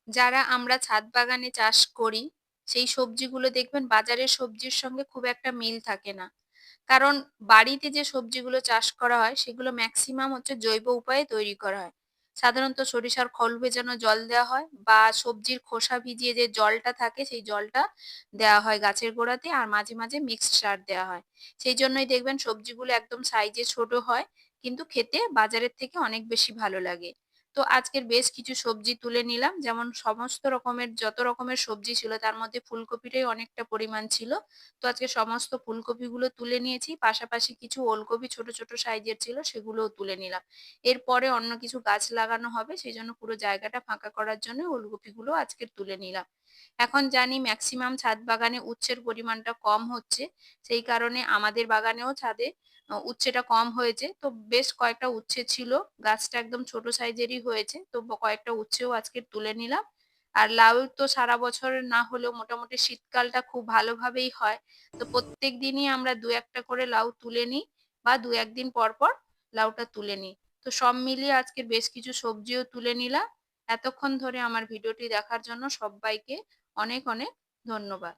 যারা আমরা ছাদ বাগানে চাষ করি, সেই সবজিগুলো দেখবেন বাজারের সবজির সঙ্গে খুব একটা মিল থাকে না। কারণ বাড়িতে যে সবজিগুলো চাষ করা হয় সেগুলো মেক্সিমাম হচ্ছে জৈব উপায়ে তৈরি করা হয়। সাধারণত সরিষার খোল ভেজানো জল দেওয়া হয় বা সবজির খোসা ভিজিয়ে যে জলটা থাকে সেই জলটা দেওয়া হয় গাছের গোড়াতে আর মাঝে, মাঝে মিক্সড সার দেওয়া হয়। সেইজন্যই দেখবেন সবজিগুলো একদম সাইজে ছোট হয় কিন্তু খেতে বাজারের থেকে অনেক বেশি ভালো লাগে। তো আজকের বেশ কিছু সবজি তুলে নিলাম। যেমন সমস্ত রকমের যত রকমের সবজি ছিল তার মধ্যে ফুলকপিটাই অনেকটা পরিমাণ ছিল। তো আজকে সমস্ত ফুলকপিগুলো তুলে নিয়েছি। পাশাপাশি কিছু ওলকপি ছোট, ছোট সাইজের ছিল সেগুলোও তুলে নিলাম। এরপরে অন্য কিছু গাছ লাগানো হবে সেজন্য পুরো জায়গাটা ফাঁকা করার জন্য ওলকপিগুলো আজকে তুলে নিলাম। এখন জানি মেক্সিমাম ছাদ বাগানে উচ্ছের পরিমাণটা কম হচ্ছে। সেই কারণে আমাদের বাগানেও ছাদে উচ্ছেটা কম হয়েছে। তো বেশ কয়েকটা উচ্ছে ছিল। গাছটা একদম ছোট সাইজেরই হয়েছে। তো কয়েকটা উচ্ছেও আজকে তুলে নিলাম। আর লাউ তো সারা বছর না হলেও মোটামুটি শীতকালটা খুব ভালোভাবেই হয়। তো প্রত্যেক দিনই আমরা ২-১ টা করে লাউ তুলে নিই বা ২-১ দিন পর, পর লাউটা তুলে নিই। তো সব মিলিয়ে আজকের বেশ কিছু সবজিও তুলে নিলাম। এতক্ষণ ধরে আমার ভিডিওটি দেখার জন্য সব্বাইকে অনেক, অনেক ধন্যবাদ।